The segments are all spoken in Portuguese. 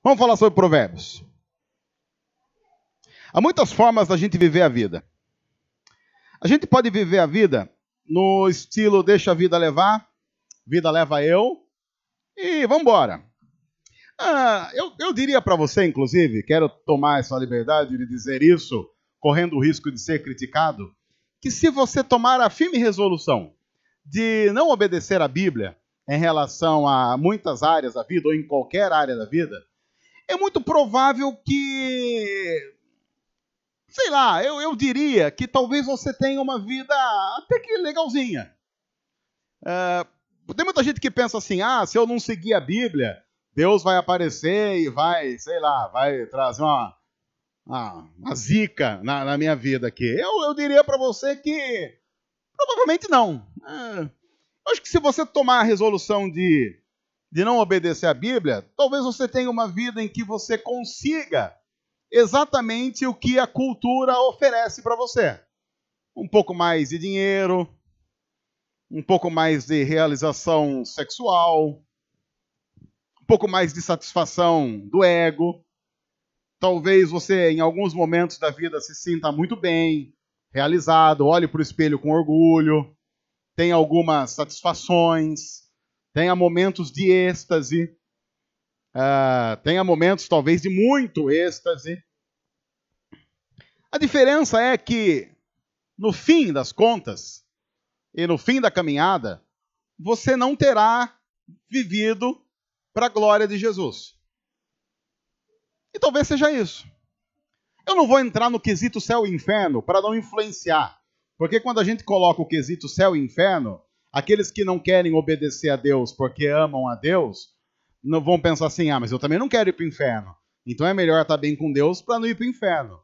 Vamos falar sobre provérbios. Há muitas formas da gente viver a vida. A gente pode viver a vida no estilo deixa a vida levar, vida leva eu, e vamos embora. Eu diria para você, inclusive, quero tomar essa liberdade de dizer isso, correndo o risco de ser criticado, que se você tomar a firme resolução de não obedecer à Bíblia em relação a muitas áreas da vida, ou em qualquer área da vida, é muito provável que, sei lá, eu diria que talvez você tenha uma vida até que legalzinha. Tem muita gente que pensa assim, se eu não seguir a Bíblia, Deus vai aparecer e vai, sei lá, vai trazer uma zica na minha vida aqui. Eu diria para você que provavelmente não. Eu acho que se você tomar a resolução de não obedecer à Bíblia, talvez você tenha uma vida em que você consiga exatamente o que a cultura oferece para você. Um pouco mais de dinheiro, um pouco mais de realização sexual, um pouco mais de satisfação do ego. Talvez você, em alguns momentos da vida, se sinta muito bem, realizado, olhe para o espelho com orgulho, tenha algumas satisfações, tenha momentos de êxtase, tenha momentos talvez de muito êxtase. A diferença é que, no fim das contas, e no fim da caminhada, você não terá vivido para a glória de Jesus. E talvez seja isso. Eu não vou entrar no quesito céu e inferno para não influenciar. Porque quando a gente coloca o quesito céu e inferno, aqueles que não querem obedecer a Deus porque amam a Deus, não vão pensar assim, mas eu também não quero ir para o inferno. Então é melhor estar bem com Deus para não ir para o inferno.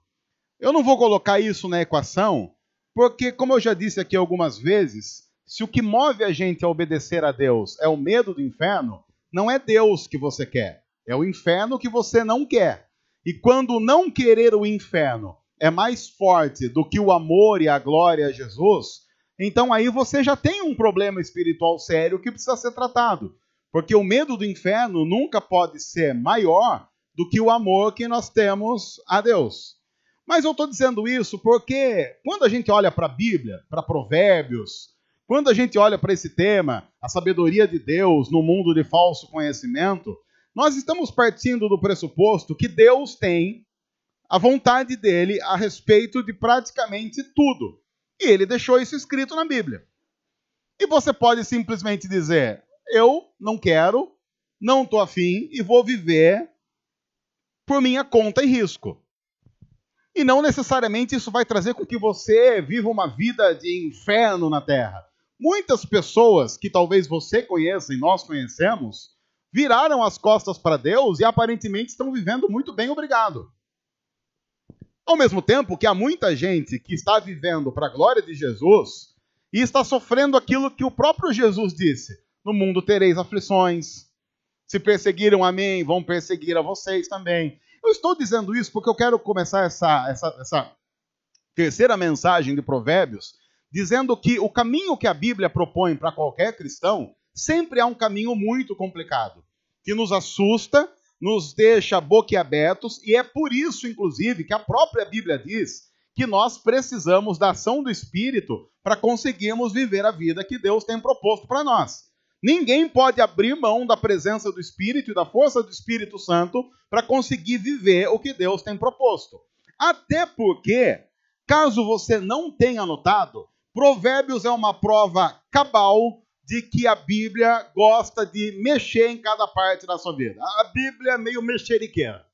Eu não vou colocar isso na equação, porque, como eu já disse aqui algumas vezes, se o que move a gente a obedecer a Deus é o medo do inferno, não é Deus que você quer, é o inferno que você não quer. E quando não querer o inferno é mais forte do que o amor e a glória a Jesus, então aí você já tem um problema espiritual sério que precisa ser tratado. Porque o medo do inferno nunca pode ser maior do que o amor que nós temos a Deus. Mas eu estou dizendo isso porque quando a gente olha para a Bíblia, para Provérbios, quando a gente olha para esse tema, a sabedoria de Deus no mundo de falso conhecimento, nós estamos partindo do pressuposto que Deus tem a vontade dele a respeito de praticamente tudo. E ele deixou isso escrito na Bíblia. E você pode simplesmente dizer, eu não quero, não estou afim e vou viver por minha conta e risco. E não necessariamente isso vai trazer com que você viva uma vida de inferno na Terra. Muitas pessoas que talvez você conheça e nós conhecemos, viraram as costas para Deus e aparentemente estão vivendo muito bem, obrigado. Ao mesmo tempo que há muita gente que está vivendo para a glória de Jesus e está sofrendo aquilo que o próprio Jesus disse. No mundo tereis aflições. Se perseguiram a mim, vão perseguir a vocês também. Eu estou dizendo isso porque eu quero começar essa terceira mensagem de Provérbios dizendo que o caminho que a Bíblia propõe para qualquer cristão sempre é um caminho muito complicado, que nos assusta, nos deixa boquiabertos, e é por isso, inclusive, que a própria Bíblia diz que nós precisamos da ação do Espírito para conseguirmos viver a vida que Deus tem proposto para nós. Ninguém pode abrir mão da presença do Espírito e da força do Espírito Santo para conseguir viver o que Deus tem proposto. Até porque, caso você não tenha notado, Provérbios é uma prova cabal de que a Bíblia gosta de mexer em cada parte da sua vida. A Bíblia é meio mexeriqueira.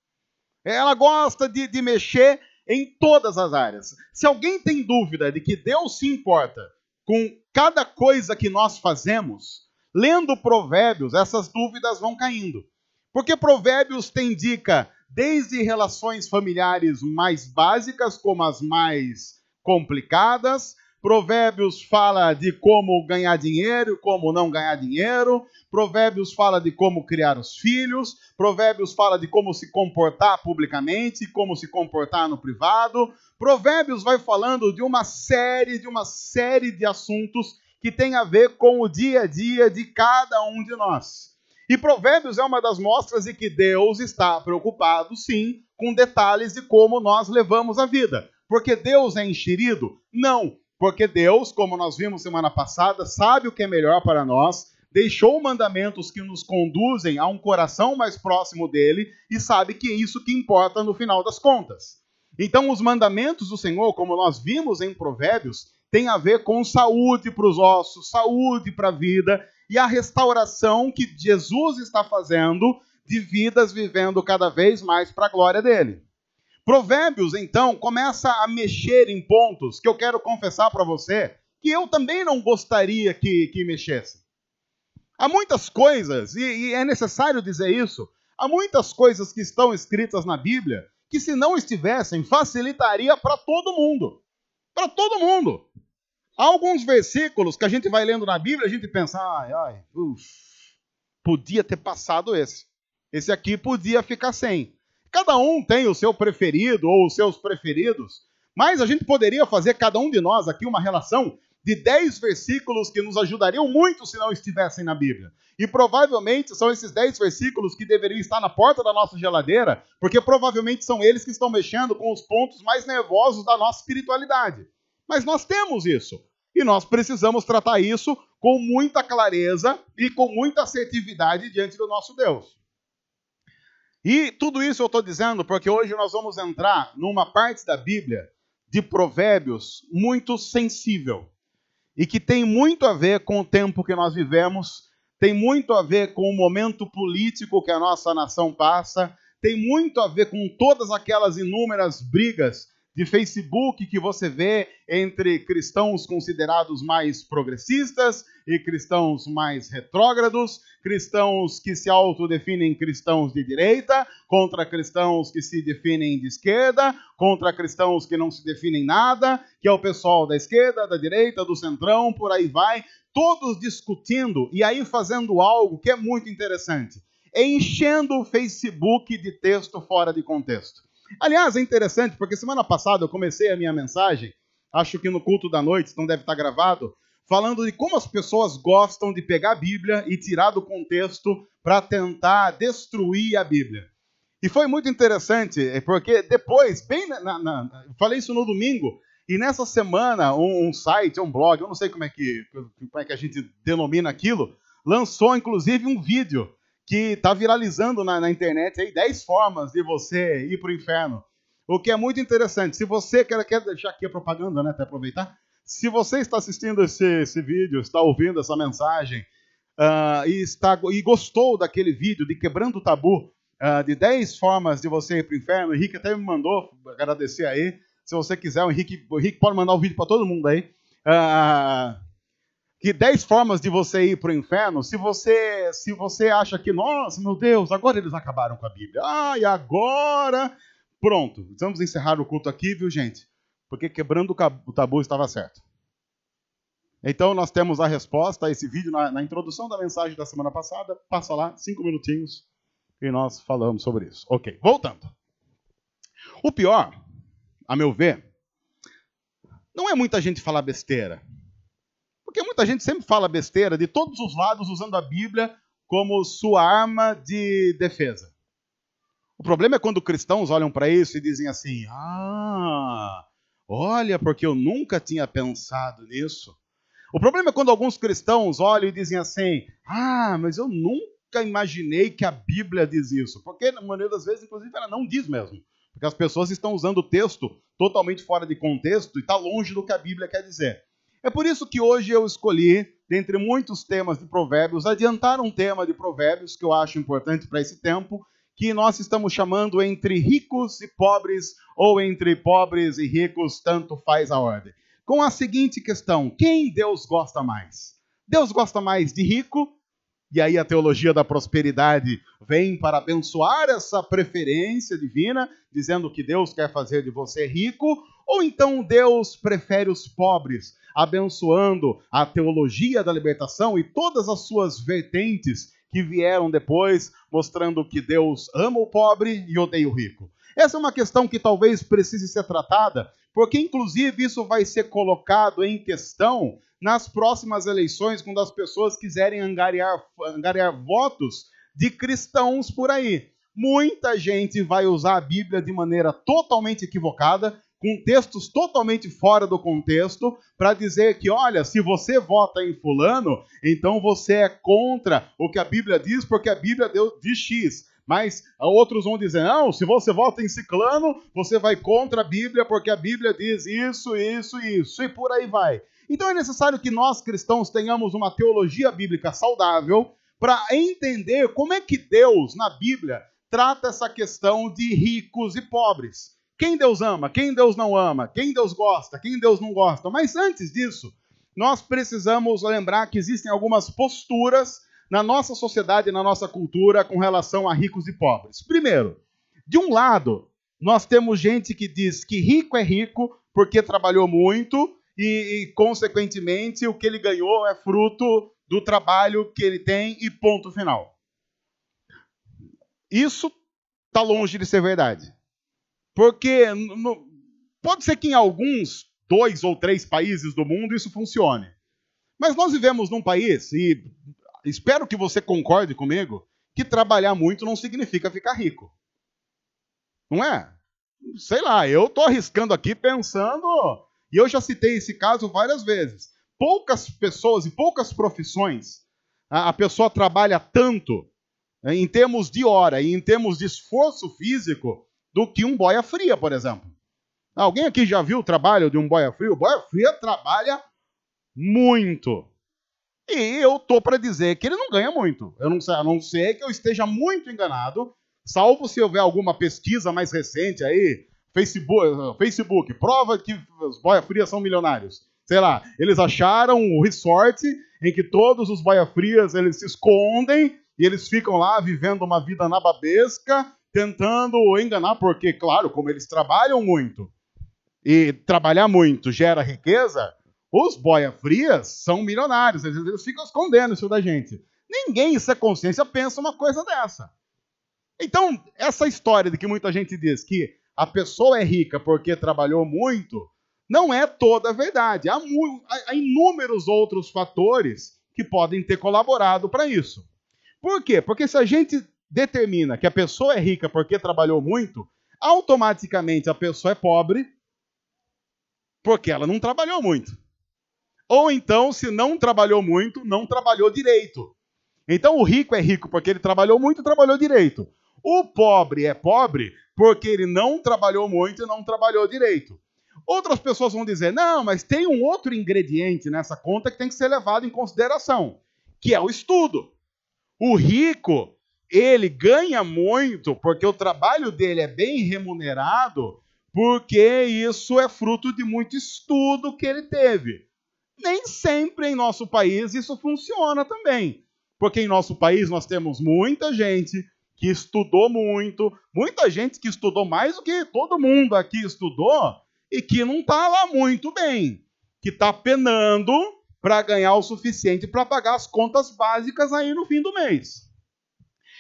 Ela gosta de mexer em todas as áreas. Se alguém tem dúvida de que Deus se importa com cada coisa que nós fazemos, lendo Provérbios, essas dúvidas vão caindo. Porque Provérbios tem dica desde relações familiares mais básicas, como as mais complicadas. Provérbios fala de como ganhar dinheiro, como não ganhar dinheiro. Provérbios fala de como criar os filhos. Provérbios fala de como se comportar publicamente, como se comportar no privado. Provérbios vai falando de uma série de assuntos que tem a ver com o dia a dia de cada um de nós. E Provérbios é uma das mostras de que Deus está preocupado, sim, com detalhes de como nós levamos a vida. Porque Deus é enxerido? Não. Porque Deus, como nós vimos semana passada, sabe o que é melhor para nós, deixou mandamentos que nos conduzem a um coração mais próximo dele e sabe que é isso que importa no final das contas. Então, os mandamentos do Senhor, como nós vimos em Provérbios, tem a ver com saúde para os ossos, saúde para a vida e a restauração que Jesus está fazendo de vidas vivendo cada vez mais para a glória dele. Provérbios, então, começa a mexer em pontos que eu quero confessar para você que eu também não gostaria que mexesse. Há muitas coisas, e é necessário dizer isso, há muitas coisas que estão escritas na Bíblia que, se não estivessem, facilitaria para todo mundo. Para todo mundo. Há alguns versículos que a gente vai lendo na Bíblia, a gente pensa, podia ter passado esse. Esse aqui podia ficar sem. Cada um tem o seu preferido ou os seus preferidos, mas a gente poderia fazer, cada um de nós aqui, uma relação de 10 versículos que nos ajudariam muito se não estivessem na Bíblia. E provavelmente são esses 10 versículos que deveriam estar na porta da nossa geladeira, porque provavelmente são eles que estão mexendo com os pontos mais nervosos da nossa espiritualidade. Mas nós temos isso. E nós precisamos tratar isso com muita clareza e com muita assertividade diante do nosso Deus. E tudo isso eu estou dizendo porque hoje nós vamos entrar numa parte da Bíblia de Provérbios muito sensível. E que tem muito a ver com o tempo que nós vivemos, tem muito a ver com o momento político que a nossa nação passa, tem muito a ver com todas aquelas inúmeras brigas de Facebook que você vê entre cristãos considerados mais progressistas e cristãos mais retrógrados, cristãos que se autodefinem cristãos de direita, contra cristãos que se definem de esquerda, contra cristãos que não se definem nada, que é o pessoal da esquerda, da direita, do centrão, por aí vai, todos discutindo e aí fazendo algo que é muito interessante, enchendo o Facebook de texto fora de contexto. Aliás, é interessante, porque semana passada eu comecei a minha mensagem, acho que no culto da noite, então deve estar gravado, falando de como as pessoas gostam de pegar a Bíblia e tirar do contexto para tentar destruir a Bíblia. E foi muito interessante, porque depois, falei isso no domingo, e nessa semana um site, um blog, eu não sei como é que a gente denomina aquilo, lançou inclusive um vídeo que está viralizando na internet aí 10 formas de você ir para o inferno. O que é muito interessante. Se você quer deixar aqui a propaganda, né, até aproveitar. Se você está assistindo esse vídeo, está ouvindo essa mensagem e gostou daquele vídeo de Quebrando o Tabu, de 10 formas de você ir para o inferno, o Henrique até me mandou agradecer aí. Se você quiser, o Henrique pode mandar o vídeo para todo mundo aí. Que 10 formas de você ir para o inferno, se você acha que, nossa, meu Deus, agora eles acabaram com a Bíblia. E agora... Pronto, vamos encerrar o culto aqui, viu, gente? Porque Quebrando o Tabu estava certo. Então, nós temos a resposta a esse vídeo na introdução da mensagem da semana passada. Passa lá, 5 minutinhos, e nós falamos sobre isso. Ok, voltando. O pior, a meu ver, não é muita gente falar besteira. Porque muita gente sempre fala besteira de todos os lados, usando a Bíblia como sua arma de defesa. O problema é quando cristãos olham para isso e dizem assim, olha, porque eu nunca tinha pensado nisso. O problema é quando alguns cristãos olham e dizem assim, mas eu nunca imaginei que a Bíblia diz isso. Porque, na maioria das vezes, inclusive, ela não diz mesmo. Porque as pessoas estão usando o texto totalmente fora de contexto e está longe do que a Bíblia quer dizer. É por isso que hoje eu escolhi, dentre muitos temas de Provérbios, adiantar um tema de Provérbios que eu acho importante para esse tempo, que nós estamos chamando entre ricos e pobres, ou entre pobres e ricos, tanto faz a ordem. Com a seguinte questão, quem Deus gosta mais? Deus gosta mais de rico? E aí a teologia da prosperidade vem para abençoar essa preferência divina, dizendo que Deus quer fazer de você rico, ou então Deus prefere os pobres, abençoando a teologia da libertação e todas as suas vertentes que vieram depois, mostrando que Deus ama o pobre e odeia o rico. Essa é uma questão que talvez precise ser tratada, porque inclusive isso vai ser colocado em questão nas próximas eleições, quando as pessoas quiserem angariar votos de cristãos por aí. Muita gente vai usar a Bíblia de maneira totalmente equivocada, com textos totalmente fora do contexto, para dizer que, olha, se você vota em fulano, então você é contra o que a Bíblia diz, porque a Bíblia diz X. Mas outros vão dizer, não, se você vota em ciclano, você vai contra a Bíblia, porque a Bíblia diz isso, isso, isso, e por aí vai. Então é necessário que nós, cristãos, tenhamos uma teologia bíblica saudável para entender como é que Deus, na Bíblia, trata essa questão de ricos e pobres. Quem Deus ama, quem Deus não ama, quem Deus gosta, quem Deus não gosta. Mas antes disso, nós precisamos lembrar que existem algumas posturas na nossa sociedade, na nossa cultura, com relação a ricos e pobres. Primeiro, de um lado, nós temos gente que diz que rico é rico porque trabalhou muito e consequentemente, o que ele ganhou é fruto do trabalho que ele tem e ponto final. Isso está longe de ser verdade. Porque pode ser que em alguns 2 ou 3 países do mundo isso funcione. Mas nós vivemos num país, e espero que você concorde comigo, que trabalhar muito não significa ficar rico. Não é? Sei lá, eu estou arriscando aqui pensando, e eu já citei esse caso várias vezes. Poucas pessoas e poucas profissões, a pessoa trabalha tanto em termos de hora e em termos de esforço físico do que um boia fria, por exemplo. Alguém aqui já viu o trabalho de um boia fria? O boia fria trabalha muito. E eu estou para dizer que ele não ganha muito. A não ser que eu esteja muito enganado, salvo se houver alguma pesquisa mais recente aí, Facebook prova que os boia frias são milionários. Sei lá, eles acharam um resort em que todos os boia frias eles se escondem e eles ficam lá vivendo uma vida nababesca, tentando enganar, porque, claro, como eles trabalham muito, e trabalhar muito gera riqueza, os boia frias são milionários, eles ficam escondendo isso da gente. Ninguém, em sua consciência, pensa uma coisa dessa. Então, essa história de que muita gente diz que a pessoa é rica porque trabalhou muito, não é toda a verdade. Há inúmeros outros fatores que podem ter colaborado para isso. Por quê? Porque se a gente determina que a pessoa é rica porque trabalhou muito, automaticamente a pessoa é pobre porque ela não trabalhou muito. Ou então, se não trabalhou muito, não trabalhou direito. Então, o rico é rico porque ele trabalhou muito e trabalhou direito. O pobre é pobre porque ele não trabalhou muito e não trabalhou direito. Outras pessoas vão dizer, não, mas tem um outro ingrediente nessa conta que tem que ser levado em consideração, que é o estudo. O rico, ele ganha muito porque o trabalho dele é bem remunerado, porque isso é fruto de muito estudo que ele teve. Nem sempre em nosso país isso funciona também, porque em nosso país nós temos muita gente que estudou muito, muita gente que estudou mais do que todo mundo aqui estudou e que não está lá muito bem, que está penando para ganhar o suficiente para pagar as contas básicas aí no fim do mês.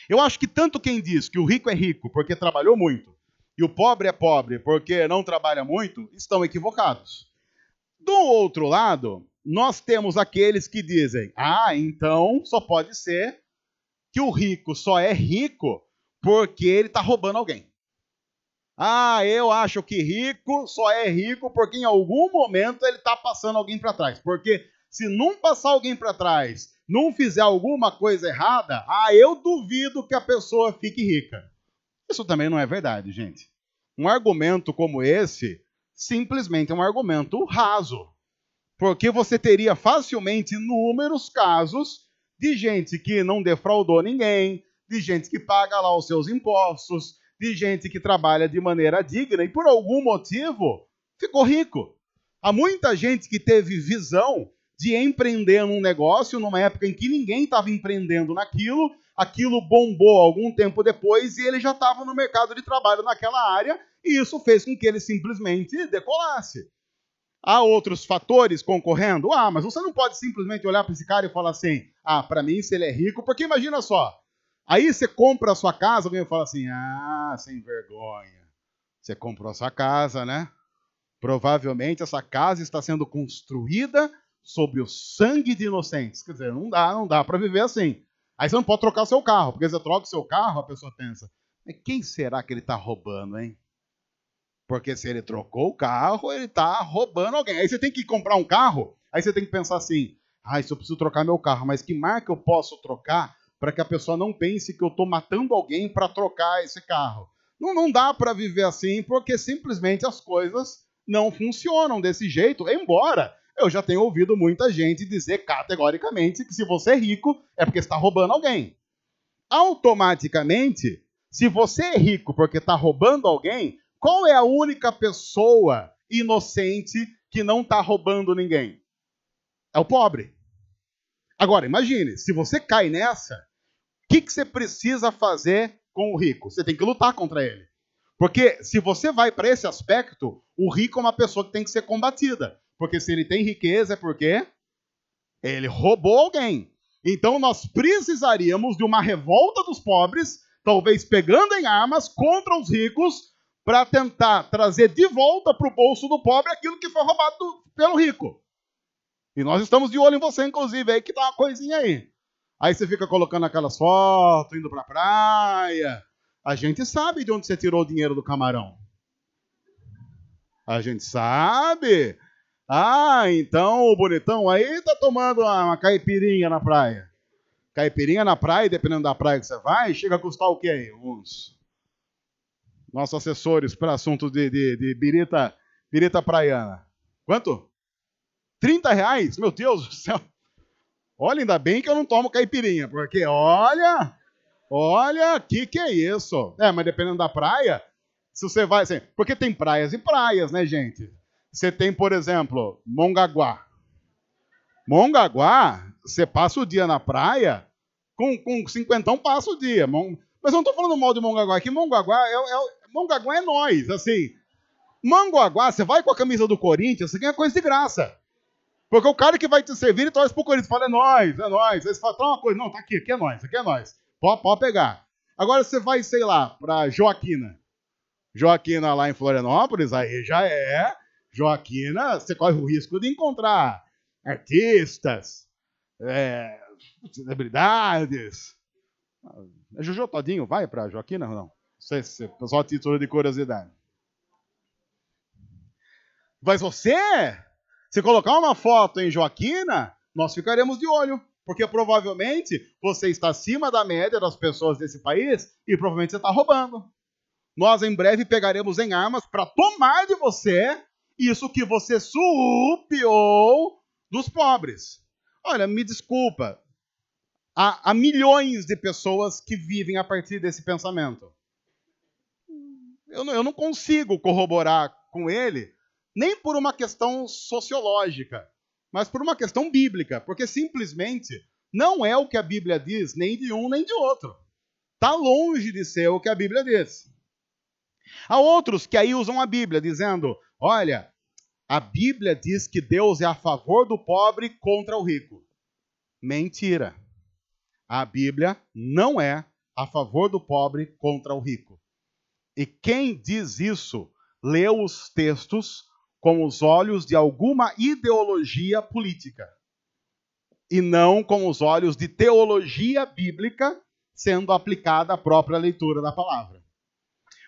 Eu acho que tanto quem diz que o rico é rico porque trabalhou muito e o pobre é pobre porque não trabalha muito, estão equivocados. Do outro lado, nós temos aqueles que dizem, então só pode ser que o rico só é rico porque ele está roubando alguém. Eu acho que rico só é rico porque em algum momento ele está passando alguém para trás. Porque se não passar alguém para trás, não fizer alguma coisa errada, eu duvido que a pessoa fique rica. Isso também não é verdade, gente. Um argumento como esse simplesmente é um argumento raso. Porque você teria facilmente inúmeros casos de gente que não defraudou ninguém, de gente que paga lá os seus impostos, de gente que trabalha de maneira digna e por algum motivo ficou rico. Há muita gente que teve visão de empreender num negócio numa época em que ninguém estava empreendendo naquilo, aquilo bombou algum tempo depois e ele já estava no mercado de trabalho naquela área e isso fez com que ele simplesmente decolasse. Há outros fatores concorrendo? Mas você não pode simplesmente olhar para esse cara e falar assim, para mim se ele é rico, porque imagina só, aí você compra a sua casa, alguém fala assim, sem vergonha, você comprou a sua casa, né? Provavelmente essa casa está sendo construída sobre o sangue de inocentes. Quer dizer, não dá para viver assim. Aí você não pode trocar o seu carro, porque você troca o seu carro, a pessoa pensa, mas quem será que ele está roubando, hein? Porque se ele trocou o carro, ele está roubando alguém. Aí você tem que comprar um carro, aí você tem que pensar assim, se eu preciso trocar meu carro, mas que marca eu posso trocar para que a pessoa não pense que eu estou matando alguém para trocar esse carro? Não dá para viver assim, porque simplesmente as coisas não funcionam desse jeito, embora eu já tenha ouvido muita gente dizer categoricamente que se você é rico é porque está roubando alguém. Automaticamente, se você é rico porque está roubando alguém, qual é a única pessoa inocente que não está roubando ninguém? É o pobre. Agora, imagine, se você cai nessa, o que você precisa fazer com o rico? Você tem que lutar contra ele. Porque se você vai para esse aspecto, o rico é uma pessoa que tem que ser combatida. Porque se ele tem riqueza é porque ele roubou alguém. Então nós precisaríamos de uma revolta dos pobres, talvez pegando em armas contra os ricos, para tentar trazer de volta para o bolso do pobre aquilo que foi roubado pelo rico. E nós estamos de olho em você, inclusive, aí que tá uma coisinha aí. Aí você fica colocando aquelas fotos, indo para a praia. A gente sabe de onde você tirou o dinheiro do camarão. A gente sabe. Então o bonitão aí tá tomando uma caipirinha na praia. Caipirinha na praia, dependendo da praia que você vai, chega a custar o quê aí? Uns nossos assessores para assuntos de birita praiana. Quanto? R$30? Meu Deus do céu. Olha, ainda bem que eu não tomo caipirinha, porque olha, que é isso? Mas dependendo da praia, se você vai, assim, porque tem praias e praias, né, gente? Você tem, por exemplo, Mongaguá. Mongaguá, você passa o dia na praia, com 50 passa o dia. Mas eu não estou falando mal de Mongaguá, que Mongaguá é nós, assim. Mongaguá, você vai com a camisa do Corinthians, você ganha coisa de graça. Porque o cara que vai te servir, ele torce pro Corinthians, fala, é nós. Aí você fala, tá uma coisa, não, tá aqui é nós. Pode pegar. Agora você vai, sei lá, pra Joaquina. Joaquina lá em Florianópolis, aí já é... Joaquina, você corre o risco de encontrar artistas, celebridades. Jojo Todinho vai para Joaquina ou não? Não sei se só título de curiosidade. Mas se colocar uma foto em Joaquina, nós ficaremos de olho, porque provavelmente você está acima da média das pessoas desse país e provavelmente você está roubando. Nós em breve pegaremos em armas para tomar de você isso que você surrupiou dos pobres. Olha, me desculpa. Há milhões de pessoas que vivem a partir desse pensamento. Eu não consigo corroborar com ele, nem por uma questão sociológica, mas por uma questão bíblica, porque simplesmente não é o que a Bíblia diz, nem de um nem de outro. Está longe de ser o que a Bíblia diz. Há outros que aí usam a Bíblia, dizendo, olha, a Bíblia diz que Deus é a favor do pobre contra o rico. Mentira. A Bíblia não é a favor do pobre contra o rico. E quem diz isso, leu os textos com os olhos de alguma ideologia política. E não com os olhos de teologia bíblica sendo aplicada à própria leitura da palavra.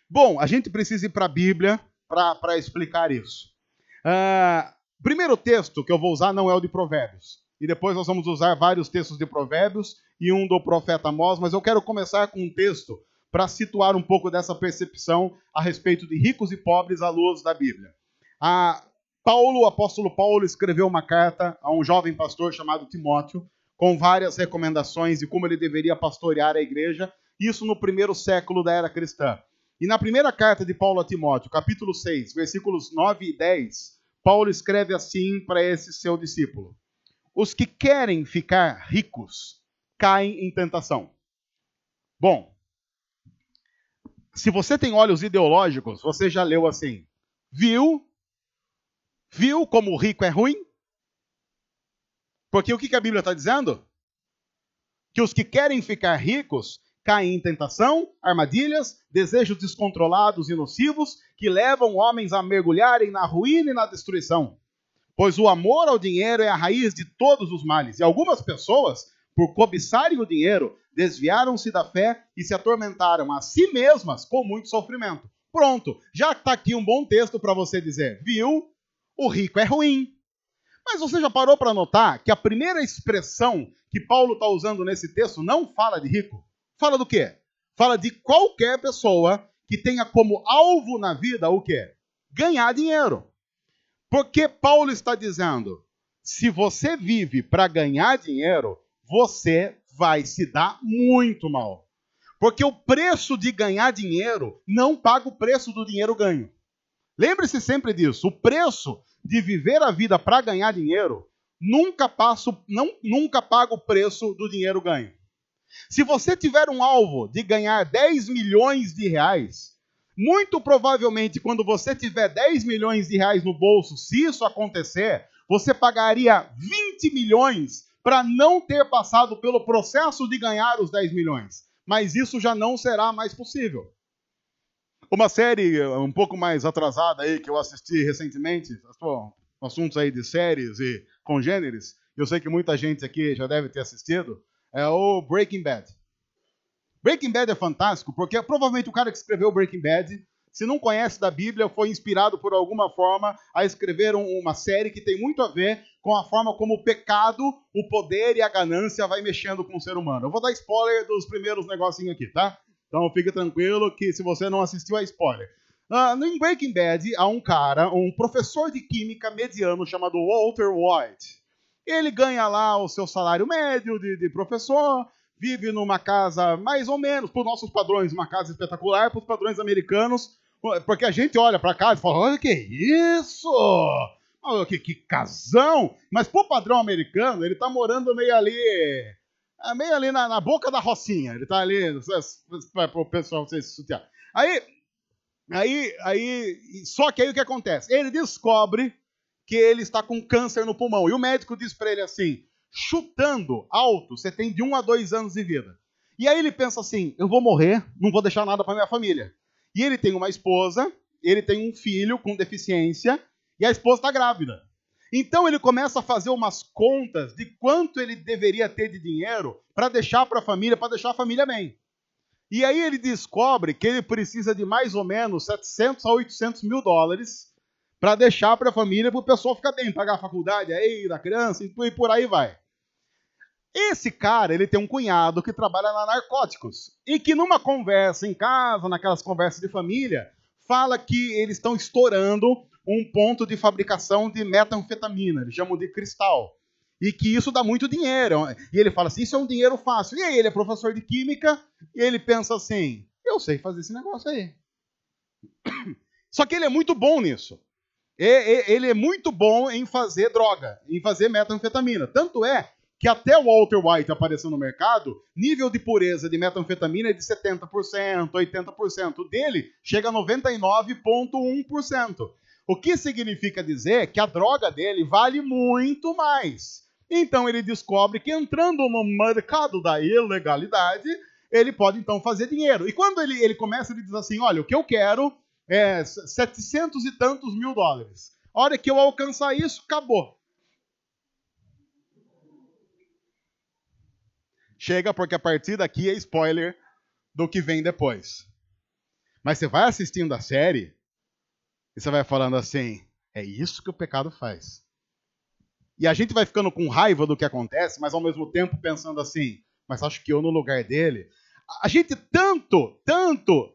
Bom, a gente precisa ir para a Bíblia para explicar isso. O primeiro texto que eu vou usar não é o de Provérbios. E depois nós vamos usar vários textos de Provérbios e um do profeta Amós, mas eu quero começar com um texto para situar um pouco dessa percepção a respeito de ricos e pobres à luz da Bíblia. O apóstolo Paulo escreveu uma carta a um jovem pastor chamado Timóteo, com várias recomendações de como ele deveria pastorear a igreja, isso no primeiro século da era cristã. E na primeira carta de Paulo a Timóteo, capítulo 6, versículos 9 e 10, Paulo escreve assim para esse seu discípulo: os que querem ficar ricos caem em tentação. Bom, se você tem olhos ideológicos, você já leu assim, viu como o rico é ruim? Porque o que a Bíblia está dizendo? Que os que querem ficar ricos caem em tentação, armadilhas, desejos descontrolados e nocivos que levam homens a mergulharem na ruína e na destruição. Pois o amor ao dinheiro é a raiz de todos os males. E algumas pessoas por cobiçarem o dinheiro, desviaram-se da fé e se atormentaram a si mesmas com muito sofrimento. Pronto, já está aqui um bom texto para você dizer, viu? O rico é ruim. Mas você já parou para notar que a primeira expressão que Paulo está usando nesse texto não fala de rico? Fala do quê? Fala de qualquer pessoa que tenha como alvo na vida o quê? Ganhar dinheiro. Porque Paulo está dizendo, se você vive para ganhar dinheiro, você vai se dar muito mal. Porque o preço de ganhar dinheiro não paga o preço do dinheiro ganho. Lembre-se sempre disso. O preço de viver a vida para ganhar dinheiro nunca paga o preço do dinheiro ganho. Se você tiver um alvo de ganhar 10 milhões de reais, muito provavelmente quando você tiver 10 milhões de reais no bolso, se isso acontecer, você pagaria 20 milhões para não ter passado pelo processo de ganhar os 10 milhões. Mas isso já não será mais possível. Uma série um pouco mais atrasada aí que eu assisti recentemente, assuntos aí de séries e congêneres, eu sei que muita gente aqui já deve ter assistido, é o Breaking Bad. Breaking Bad é fantástico porque provavelmente o cara que escreveu Breaking Bad, se não conhece da Bíblia, foi inspirado por alguma forma a escrever uma série que tem muito a ver com a forma como o pecado, o poder e a ganância vai mexendo com o ser humano. Eu vou dar spoiler dos primeiros negocinhos aqui, tá? Então fique tranquilo que se você não assistiu, é spoiler. No Breaking Bad, há um cara, um professor de química mediano chamado Walter White. Ele ganha lá o seu salário médio de professor, vive numa casa mais ou menos, por nossos padrões, uma casa espetacular, para os padrões americanos, porque a gente olha para casa e fala, olha que isso! Olha que casão! Mas pro padrão americano, ele tá morando meio ali na boca da rocinha. Ele tá ali, para o pessoal se sutiar. Só que aí o que acontece? Ele descobre que ele está com câncer no pulmão. E o médico diz para ele assim, chutando alto, você tem de 1 a 2 anos de vida. E aí ele pensa assim, eu vou morrer, não vou deixar nada para minha família. E ele tem uma esposa, ele tem um filho com deficiência, e a esposa está grávida. Então ele começa a fazer umas contas de quanto ele deveria ter de dinheiro para deixar para a família bem. E aí ele descobre que ele precisa de mais ou menos 700 a 800 mil dólares para deixar para a família, para o pessoal ficar bem, pagar a faculdade aí da criança e por aí vai. Esse cara, ele tem um cunhado que trabalha na narcóticos e que numa conversa em casa, naquelas conversas de família, fala que eles estão estourando um ponto de fabricação de metanfetamina, eles chamam de cristal, e que isso dá muito dinheiro. E ele fala assim, isso é um dinheiro fácil. E aí ele é professor de química e ele pensa assim, eu sei fazer esse negócio aí. Só que ele é muito bom nisso. Ele é muito bom em fazer droga, em fazer metanfetamina. Tanto é que até o Walter White apareceu no mercado, nível de pureza de metanfetamina é de 70%, 80%. O dele chega a 99,1%. O que significa dizer que a droga dele vale muito mais. Então ele descobre que entrando no mercado da ilegalidade, ele pode então fazer dinheiro. E quando ele começa, ele diz assim, olha, o que eu quero é 700 e tantos mil dólares. A hora que eu alcançar isso, acabou. Chega porque a partir daqui é spoiler do que vem depois. Mas você vai assistindo a série e você vai falando assim, é isso que o pecado faz. E a gente vai ficando com raiva do que acontece, mas ao mesmo tempo pensando assim, mas acho que eu no lugar dele... A gente tanto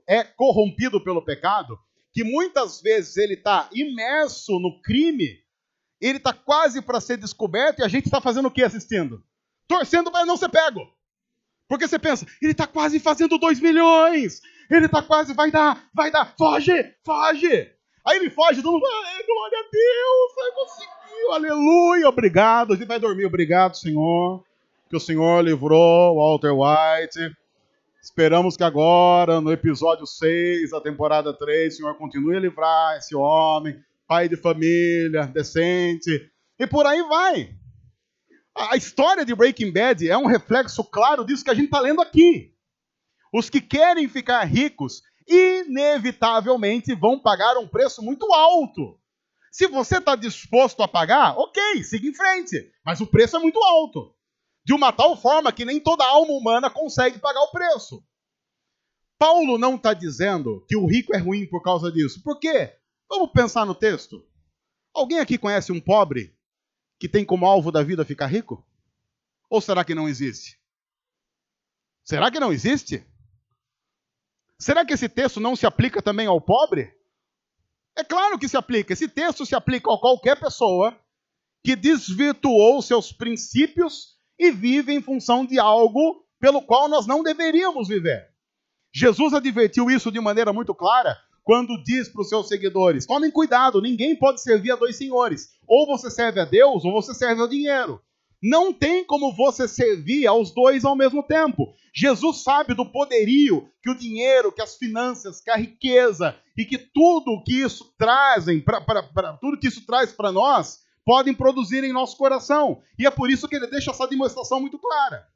é corrompido pelo pecado, que muitas vezes ele está imerso no crime, ele está quase para ser descoberto, e a gente está fazendo o que assistindo? Torcendo para não ser pego. Porque você pensa, ele está quase fazendo 2 milhões, ele está quase, vai dar, foge. Aí ele foge, todo mundo, glória a Deus, vai conseguir, aleluia, obrigado, a gente vai dormir, obrigado, Senhor, que o Senhor livrou Walter White. Esperamos que agora, no episódio 6 da temporada 3, o Senhor continue a livrar esse homem, pai de família, decente, e por aí vai. A história de Breaking Bad é um reflexo claro disso que a gente está lendo aqui. Os que querem ficar ricos, inevitavelmente vão pagar um preço muito alto. Se você está disposto a pagar, ok, siga em frente, mas o preço é muito alto. de uma tal forma que nem toda alma humana consegue pagar o preço. Paulo não está dizendo que o rico é ruim por causa disso. Por quê? Vamos pensar no texto. Alguém aqui conhece um pobre que tem como alvo da vida ficar rico? Ou será que não existe? Será que não existe? Será que esse texto não se aplica também ao pobre? É claro que se aplica. Esse texto se aplica a qualquer pessoa que desvirtuou seus princípios e vive em função de algo pelo qual nós não deveríamos viver. Jesus advertiu isso de maneira muito clara quando diz para os seus seguidores: tomem cuidado, ninguém pode servir a dois senhores. Ou você serve a Deus, ou você serve ao dinheiro. Não tem como você servir aos dois ao mesmo tempo. Jesus sabe do poderio que o dinheiro, que as finanças, que a riqueza e que tudo que isso trazem tudo que isso traz para nós podem produzir em nosso coração. E é por isso que ele deixa essa demonstração muito clara.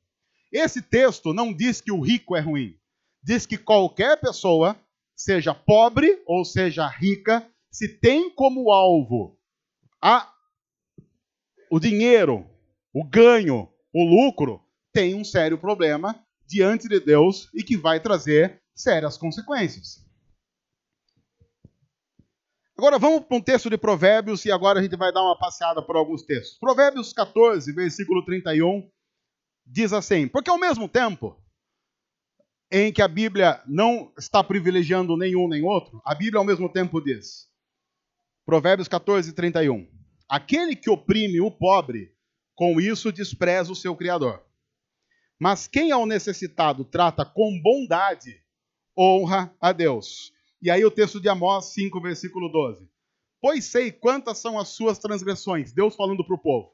Esse texto não diz que o rico é ruim. Diz que qualquer pessoa, seja pobre ou seja rica, se tem como alvo o dinheiro, o ganho, o lucro, tem um sério problema diante de Deus e que vai trazer sérias consequências. Agora vamos para um texto de Provérbios e agora a gente vai dar uma passeada por alguns textos. Provérbios 14, versículo 31, diz assim: porque ao mesmo tempo em que a Bíblia não está privilegiando nenhum nem outro, a Bíblia ao mesmo tempo diz, Provérbios 14, 31, aquele que oprime o pobre, com isso despreza o seu Criador. Mas quem ao necessitado trata com bondade, honra a Deus. E aí o texto de Amós 5, versículo 12. Pois sei quantas são as suas transgressões, Deus falando para o povo,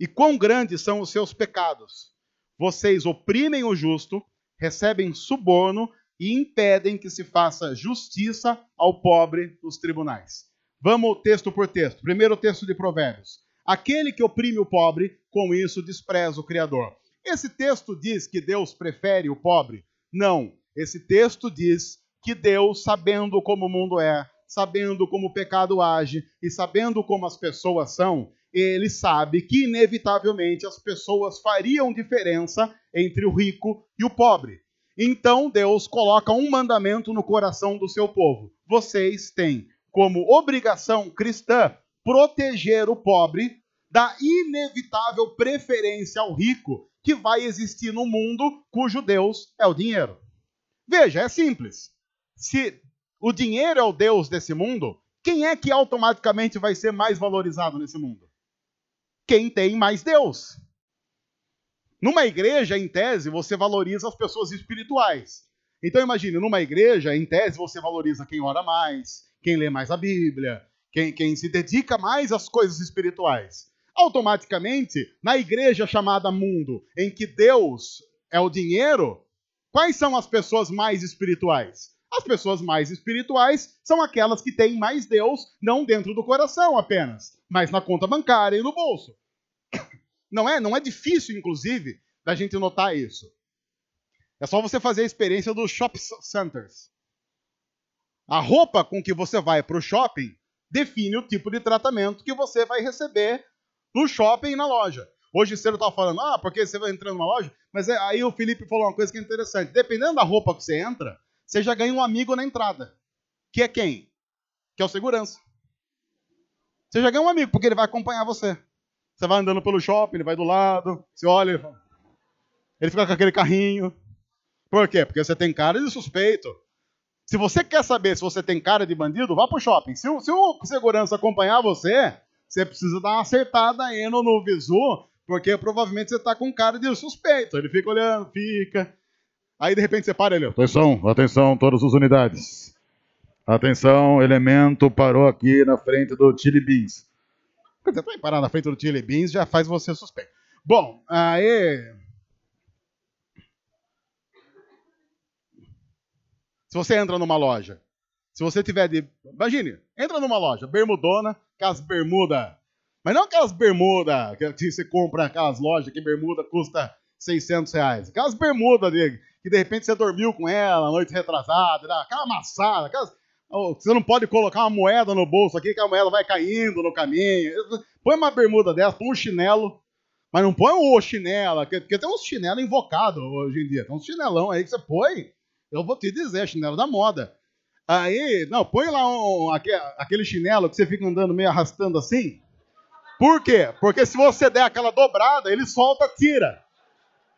e quão grandes são os seus pecados. Vocês oprimem o justo, recebem suborno e impedem que se faça justiça ao pobre nos tribunais. Vamos texto por texto. Primeiro texto de Provérbios. Aquele que oprime o pobre, com isso despreza o Criador. Esse texto diz que Deus prefere o pobre? Não. Esse texto diz que Deus, sabendo como o mundo é, sabendo como o pecado age e sabendo como as pessoas são, ele sabe que, inevitavelmente, as pessoas fariam diferença entre o rico e o pobre. Então, Deus coloca um mandamento no coração do seu povo. Vocês têm como obrigação cristã proteger o pobre da inevitável preferência ao rico que vai existir no mundo cujo Deus é o dinheiro. Veja, é simples. Se o dinheiro é o Deus desse mundo, quem é que automaticamente vai ser mais valorizado nesse mundo? Quem tem mais Deus. Numa igreja, em tese, você valoriza as pessoas espirituais. Então imagine, numa igreja, em tese, você valoriza quem ora mais, quem lê mais a Bíblia, quem se dedica mais às coisas espirituais. Automaticamente, na igreja chamada mundo, em que Deus é o dinheiro, quais são as pessoas mais espirituais? As pessoas mais espirituais são aquelas que têm mais Deus, não dentro do coração apenas, mas na conta bancária e no bolso. Não é difícil, inclusive, da gente notar isso. É só você fazer a experiência dos shopping centers. A roupa com que você vai para o shopping define o tipo de tratamento que você vai receber no shopping e na loja. Hoje cedo eu estava falando, porque você vai entrando numa loja, mas aí o Felipe falou uma coisa que é interessante. Dependendo da roupa que você entra, você já ganha um amigo na entrada. Que é quem? Que é o segurança. Você já ganha um amigo, porque ele vai acompanhar você. Você vai andando pelo shopping, ele vai do lado, você olha, ele fica com aquele carrinho. Por quê? Porque você tem cara de suspeito. Se você quer saber se você tem cara de bandido, vá pro shopping. Se o segurança acompanhar você, você precisa dar uma acertada aí no visu, porque provavelmente você tá com cara de suspeito. Ele fica olhando, fica. Aí de repente você para ele. Atenção, todas as unidades. Atenção, elemento parou aqui na frente do Chili Beans. Você vai parar na frente do Chili Beans, já faz você suspeito. Bom, aí... Se você entra numa loja, se você tiver de... Imagine, entra numa loja, bermudona, aquelas bermudas... Mas não aquelas bermudas que você compra naquelas lojas que bermuda custa R$600. Aquelas bermudas que de repente você dormiu com ela, noite retrasada, aquela amassada, você não pode colocar uma moeda no bolso aqui, que a moeda vai caindo no caminho. Põe uma bermuda dessa, põe um chinelo, Mas não põe o chinelo, porque tem uns chinelos invocados hoje em dia. Tem uns chinelão aí que você põe, eu vou te dizer, chinelo da moda. Aí, não, põe lá aquele chinelo que você fica andando meio arrastando assim. Por quê? Porque se você der aquela dobrada, ele solta, tira.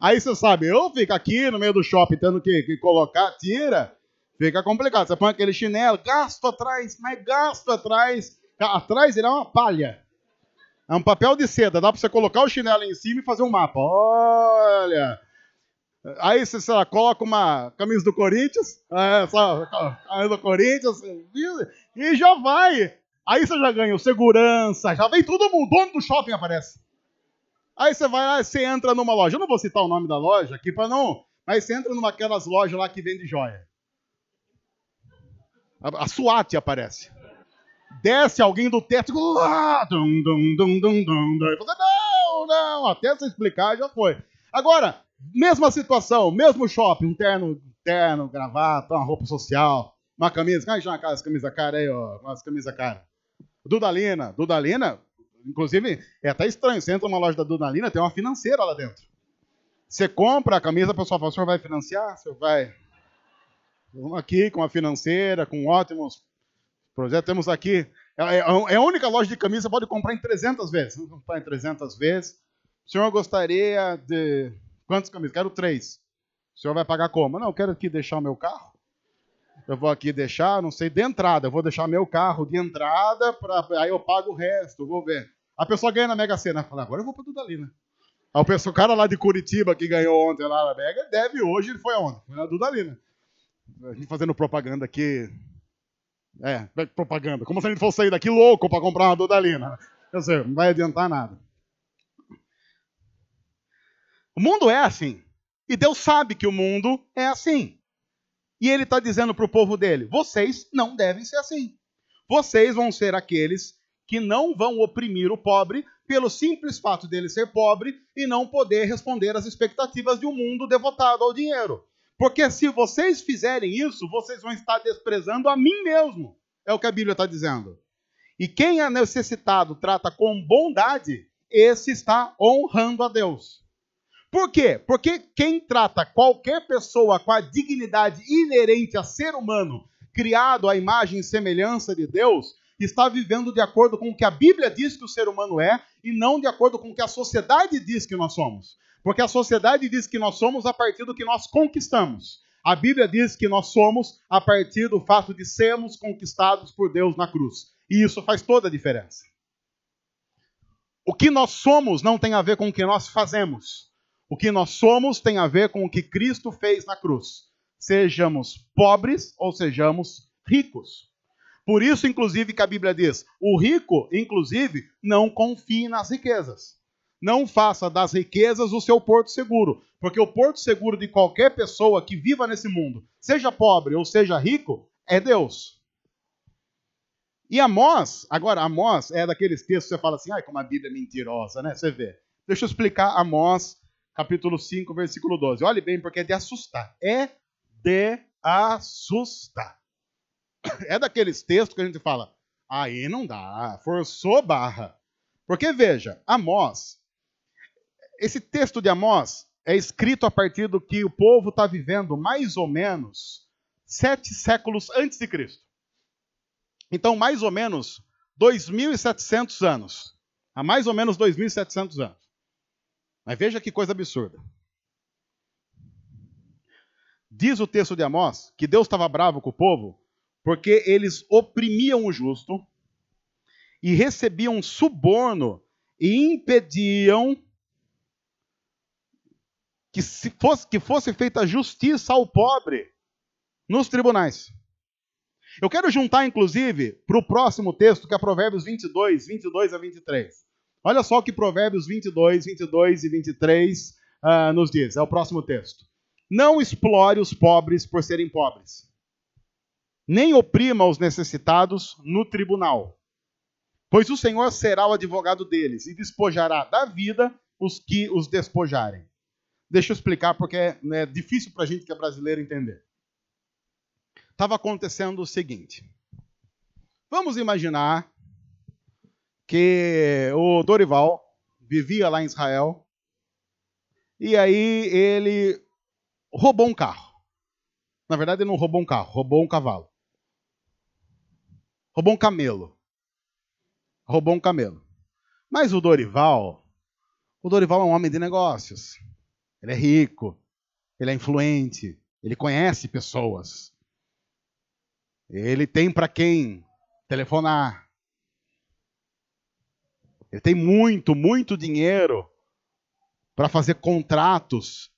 Aí você sabe, eu fico aqui no meio do shopping tendo que colocar, tira, fica complicado. Você põe aquele chinelo, gasto atrás, mas gasto atrás. Atrás ele é uma palha. É um papel de seda, dá pra você colocar o chinelo em cima e fazer um mapa. Olha! Aí você, sei lá, coloca uma camisa do Corinthians, camisa do Corinthians, e já vai. Aí você já ganha o segurança, já vem todo mundo, o dono do shopping aparece. Aí você vai lá, você entra numa loja, eu não vou citar o nome da loja aqui para não, mas você entra numa aquelas lojas lá que vende joia. A SWAT aparece. Desce alguém do teto e você, não, até você explicar já foi. Agora, mesma situação, mesmo shopping, um terno, gravata, uma roupa social, uma camisa, as camisas cara aí, ó, umas camisas cara. Dudalina, inclusive, é até estranho, você entra numa loja da Dudalina, tem uma financeira lá dentro. Você compra a camisa, a pessoa fala, o senhor vai financiar? O senhor vai... Vamos aqui com a financeira, com ótimos projetos, temos aqui... É a única loja de camisa que pode comprar em 300 vezes. Vamos comprar em 300 vezes. O senhor gostaria de... Quantas camisas? Quero 3. O senhor vai pagar como? Não, eu quero aqui deixar o meu carro. Eu vou aqui deixar, não sei, de entrada. Eu vou deixar meu carro de entrada, aí eu pago o resto, vou ver. A pessoa ganha na Mega Sena. Fala, agora eu vou para Dudalina. Aí o cara lá de Curitiba, que ganhou ontem lá na Mega, deve hoje, ele foi aonde? Foi na Dudalina. A gente fazendo propaganda aqui... propaganda. Como se a gente fosse sair daqui louco para comprar uma Dudalina. Quer dizer, não vai adiantar nada. O mundo é assim. E Deus sabe que o mundo é assim. E Ele está dizendo para o povo dele, vocês não devem ser assim. Vocês vão ser aqueles que não vão oprimir o pobre pelo simples fato dele ser pobre e não poder responder às expectativas de um mundo devotado ao dinheiro. Porque se vocês fizerem isso, vocês vão estar desprezando a mim mesmo. É o que a Bíblia está dizendo. E quem é necessitado trata com bondade, esse está honrando a Deus. Por quê? Porque quem trata qualquer pessoa com a dignidade inerente a ser humano, criado à imagem e semelhança de Deus, está vivendo de acordo com o que a Bíblia diz que o ser humano é e não de acordo com o que a sociedade diz que nós somos. Porque a sociedade diz que nós somos a partir do que nós conquistamos. A Bíblia diz que nós somos a partir do fato de sermos conquistados por Deus na cruz. E isso faz toda a diferença. O que nós somos não tem a ver com o que nós fazemos. O que nós somos tem a ver com o que Cristo fez na cruz. Sejamos pobres ou sejamos ricos. Por isso, inclusive, que a Bíblia diz, o rico, inclusive, não confie nas riquezas. Não faça das riquezas o seu porto seguro, porque o porto seguro de qualquer pessoa que viva nesse mundo, seja pobre ou seja rico, é Deus. E Amós, agora, Amós é daqueles textos que você fala assim, ai, como a Bíblia é mentirosa, né? Você vê. Deixa eu explicar Amós, capítulo 5, versículo 12. Olhe bem, porque é de assustar. É de assustar. É daqueles textos que a gente fala, aí não dá, forçou barra. Porque, veja, Amós, esse texto de Amós é escrito a partir do que o povo está vivendo mais ou menos 7 séculos antes de Cristo. Então, mais ou menos 2.700 anos. Há mais ou menos 2.700 anos. Mas veja que coisa absurda. Diz o texto de Amós que Deus estava bravo com o povo porque eles oprimiam o justo e recebiam suborno e impediam que fosse feita justiça ao pobre nos tribunais. Eu quero juntar, inclusive, para o próximo texto, que é Provérbios 22, 22 a 23. Olha só o que Provérbios 22, 22 e 23 nos diz. É o próximo texto. Não explore os pobres por serem pobres, nem oprima os necessitados no tribunal, pois o Senhor será o advogado deles e despojará da vida os que os despojarem. Deixa eu explicar porque é difícil para a gente que é brasileiro entender. Estava acontecendo o seguinte. Vamos imaginar que o Dorival vivia lá em Israel E aí ele roubou um carro. Na verdade, ele não roubou um carro, roubou um cavalo. Roubou um camelo. Roubou um camelo. Mas o Dorival é um homem de negócios. Ele é rico, ele é influente, ele conhece pessoas. Ele tem para quem telefonar. Ele tem muito dinheiro para fazer contratos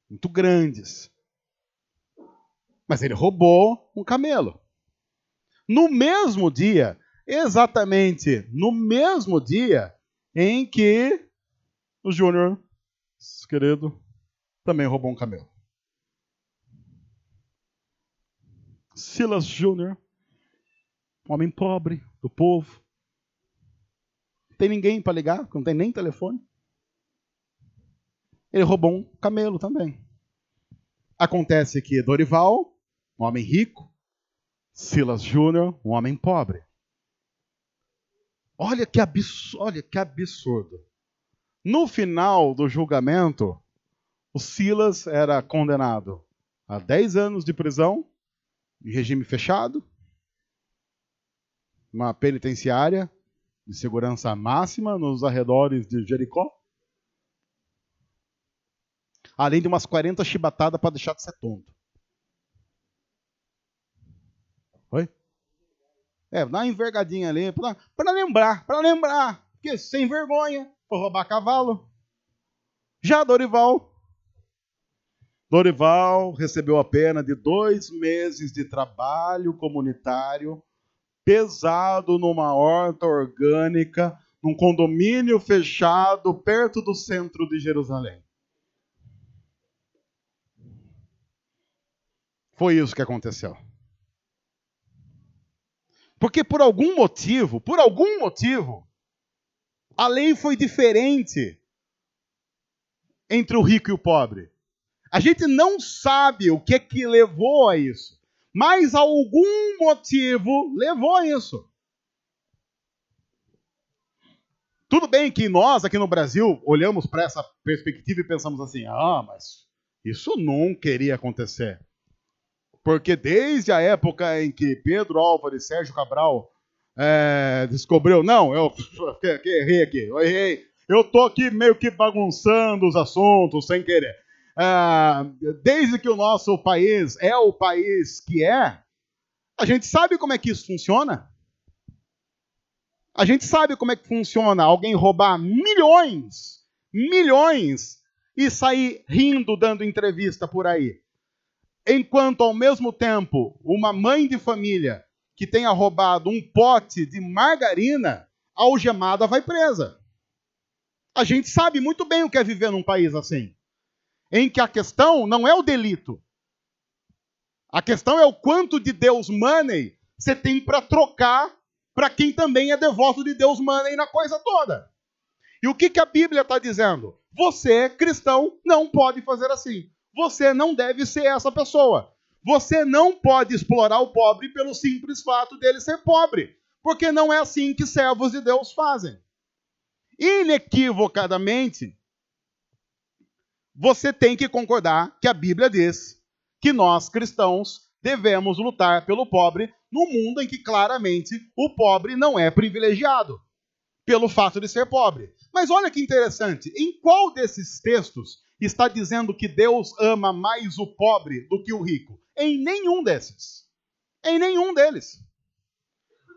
muito grandes. Mas ele roubou um camelo. No mesmo dia, exatamente no mesmo dia em que o Júnior, querido, também roubou um camelo. Silas Júnior, um homem pobre do povo. Não tem ninguém para ligar, porque não tem nem telefone. Ele roubou um camelo também. Acontece que Dorival, um homem rico, Silas Júnior, um homem pobre. Olha que absurdo. No final do julgamento, o Silas era condenado a 10 anos de prisão, em regime fechado, uma penitenciária de segurança máxima nos arredores de Jericó, além de umas 40 chibatadas para deixar de ser tonto. Oi? Dá uma envergadinha ali, para lembrar, porque sem vergonha, foi roubar cavalo. Já Dorival recebeu a pena de 2 meses de trabalho comunitário pesado numa horta orgânica, num condomínio fechado perto do centro de Jerusalém. Foi isso que aconteceu. Porque por algum motivo, a lei foi diferente entre o rico e o pobre. A gente não sabe o que é que levou a isso, mas algum motivo levou a isso. Tudo bem que nós, aqui no Brasil, olhamos para essa perspectiva e pensamos assim, mas isso nunca iria acontecer. Porque desde a época em que Pedro Álvares e Sérgio Cabral descobriu, eu errei aqui, eu estou aqui meio que bagunçando os assuntos sem querer. Desde que o nosso país é o país que é, a gente sabe como é que isso funciona. A gente sabe como é que funciona alguém roubar milhões, e sair rindo, dando entrevista por aí. Enquanto, ao mesmo tempo, uma mãe de família que tenha roubado um pote de margarina, algemada, vai presa. A gente sabe muito bem o que é viver num país assim, em que a questão não é o delito. A questão é o quanto de Deus money você tem para trocar para quem também é devoto de Deus money na coisa toda. E o que a Bíblia está dizendo? Você, cristão, não pode fazer assim. Você não deve ser essa pessoa. Você não pode explorar o pobre pelo simples fato dele ser pobre. Porque não é assim que servos de Deus fazem. Inequivocadamente, você tem que concordar que a Bíblia diz que nós, cristãos, devemos lutar pelo pobre num mundo em que claramente o pobre não é privilegiado pelo fato de ser pobre. Mas olha que interessante, em qual desses textos está dizendo que Deus ama mais o pobre do que o rico? Em nenhum desses. Em nenhum deles.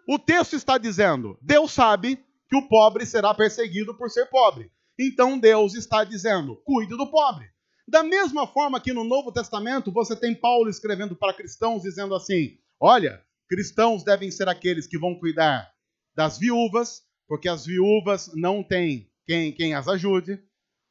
O texto está dizendo, Deus sabe que o pobre será perseguido por ser pobre. Então Deus está dizendo, cuide do pobre. Da mesma forma que no Novo Testamento você tem Paulo escrevendo para cristãos dizendo assim, olha, cristãos devem ser aqueles que vão cuidar das viúvas, porque as viúvas não têm quem as ajude.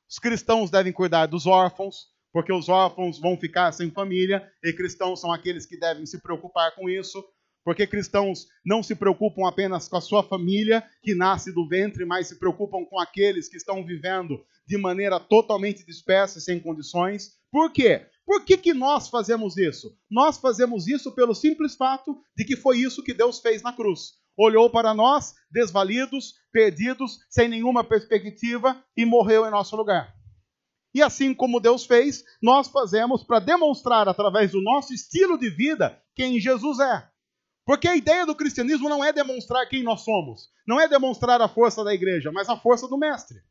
Os cristãos devem cuidar dos órfãos, porque os órfãos vão ficar sem família, e cristãos são aqueles que devem se preocupar com isso, porque cristãos não se preocupam apenas com a sua família, que nasce do ventre, mas se preocupam com aqueles que estão vivendo de maneira totalmente dispersa e sem condições. Por quê? Por que nós fazemos isso? Nós fazemos isso pelo simples fato de que foi isso que Deus fez na cruz. olhou para nós, desvalidos, perdidos, sem nenhuma perspectiva, e morreu em nosso lugar. E assim como Deus fez, nós fazemos para demonstrar, através do nosso estilo de vida, quem Jesus é. Porque a ideia do cristianismo não é demonstrar quem nós somos, não é demonstrar a força da igreja, mas a força do Mestre.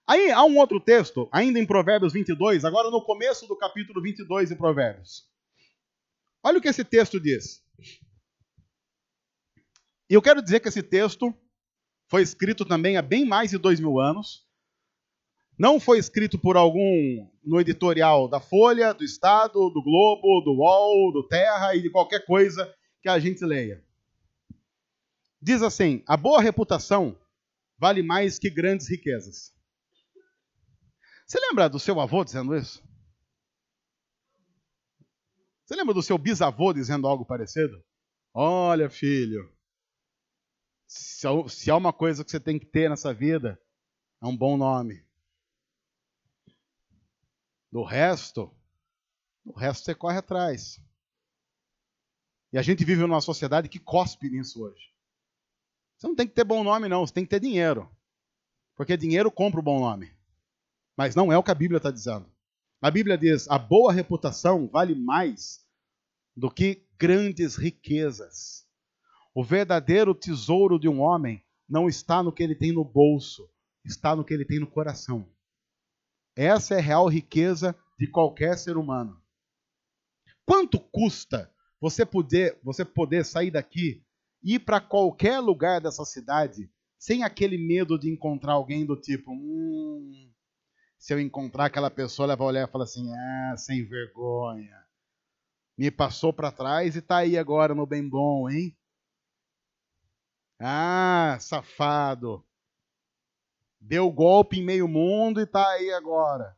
Aí há um outro texto, ainda em Provérbios 22, agora no começo do capítulo 22 de Provérbios. Olha o que esse texto diz. E eu quero dizer que esse texto foi escrito também há bem mais de 2000 anos. Não foi escrito por algum no editorial da Folha, do Estado, do Globo, do UOL, do Terra e de qualquer coisa que a gente leia. Diz assim: a boa reputação vale mais que grandes riquezas. Você lembra do seu avô dizendo isso? Você lembra do seu bisavô dizendo algo parecido? Olha, filho, se há uma coisa que você tem que ter nessa vida, é um bom nome. Do resto você corre atrás. E a gente vive numa sociedade que cospe nisso hoje. Você não tem que ter bom nome, não. Você tem que ter dinheiro. Porque dinheiro compra o bom nome. Mas não é o que a Bíblia está dizendo. A Bíblia diz: a boa reputação vale mais do que grandes riquezas. O verdadeiro tesouro de um homem não está no que ele tem no bolso, está no que ele tem no coração. Essa é a real riqueza de qualquer ser humano. Quanto custa você poder sair daqui e ir para qualquer lugar dessa cidade sem aquele medo de encontrar alguém do tipo, se eu encontrar aquela pessoa, ela vai olhar e falar assim, sem vergonha. Me passou para trás e está aí agora no bem bom, hein? Safado. Deu golpe em meio mundo e está aí agora.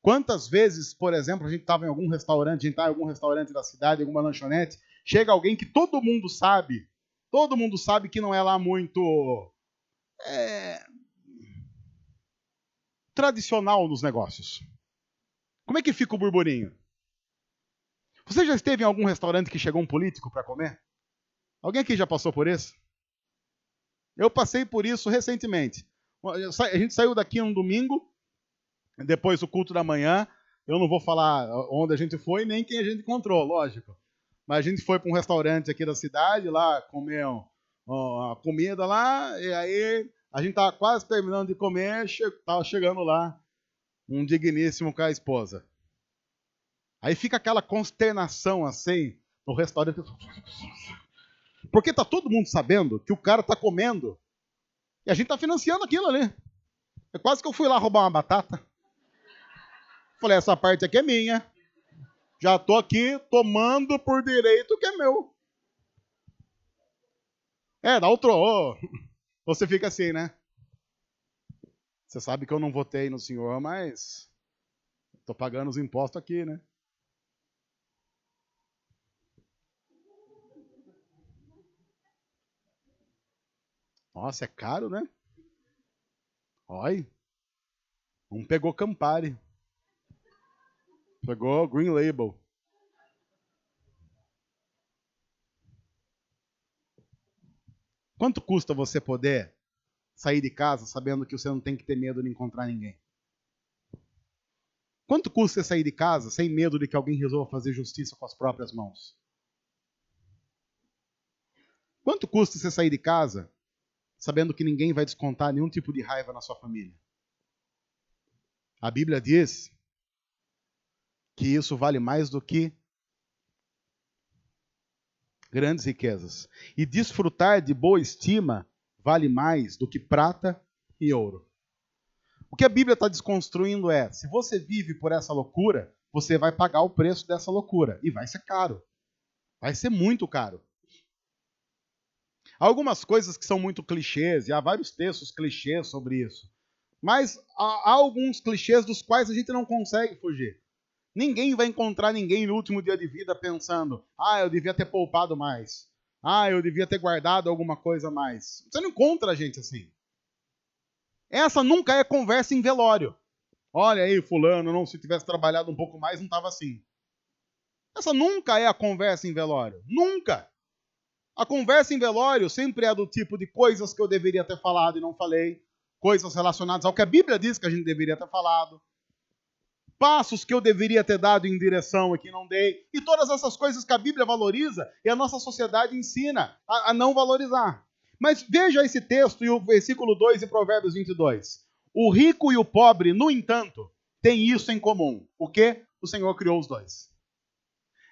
Quantas vezes, por exemplo, a gente estava em algum restaurante, a gente está em algum restaurante da cidade, alguma lanchonete, chega alguém que todo mundo sabe que não é lá muito tradicional nos negócios. Como é que fica o burburinho? Você já esteve em algum restaurante que chegou um político para comer? Alguém aqui já passou por isso? Eu passei por isso recentemente. A gente saiu daqui um domingo, depois do culto da manhã. Eu não vou falar onde a gente foi, nem quem a gente encontrou, lógico. Mas a gente foi para um restaurante aqui da cidade, lá comer a comida lá, e aí a gente estava quase terminando de comer, estava chegando lá um digníssimo com a esposa. Aí fica aquela consternação assim no restaurante. Porque tá todo mundo sabendo que o cara tá comendo e a gente tá financiando aquilo ali. É quase que eu fui lá roubar uma batata. Falei, essa parte aqui é minha. Já tô aqui tomando por direito que é meu. Dá outro. Você fica assim, né? Você sabe que eu não votei no senhor, mas tô pagando os impostos aqui, né? Nossa, é caro, né? Olha. Um pegou Campari. Pegou Green Label. Quanto custa você poder sair de casa sabendo que você não tem que ter medo de encontrar ninguém? Quanto custa você sair de casa sem medo de que alguém resolva fazer justiça com as próprias mãos? Quanto custa você sair de casa sabendo que ninguém vai descontar nenhum tipo de raiva na sua família? A Bíblia diz que isso vale mais do que grandes riquezas. E desfrutar de boa estima vale mais do que prata e ouro. O que a Bíblia está desconstruindo é, se você vive por essa loucura, você vai pagar o preço dessa loucura. E vai ser caro. Vai ser muito caro. Há algumas coisas que são muito clichês, e há vários textos clichês sobre isso. Mas há alguns clichês dos quais a gente não consegue fugir. Ninguém vai encontrar ninguém no último dia de vida pensando, eu devia ter poupado mais. Eu devia ter guardado alguma coisa a mais. Você não encontra gente assim. Essa nunca é conversa em velório. Olha aí, fulano, se tivesse trabalhado um pouco mais, não estava assim. Essa nunca é a conversa em velório. Nunca! A conversa em velório sempre é do tipo de coisas que eu deveria ter falado e não falei, coisas relacionadas ao que a Bíblia diz que a gente deveria ter falado, passos que eu deveria ter dado em direção e que não dei, e todas essas coisas que a Bíblia valoriza e a nossa sociedade ensina a não valorizar. Mas veja esse texto e o versículo 2 de Provérbios 22. O rico e o pobre, no entanto, têm isso em comum. O quê? O Senhor criou os dois.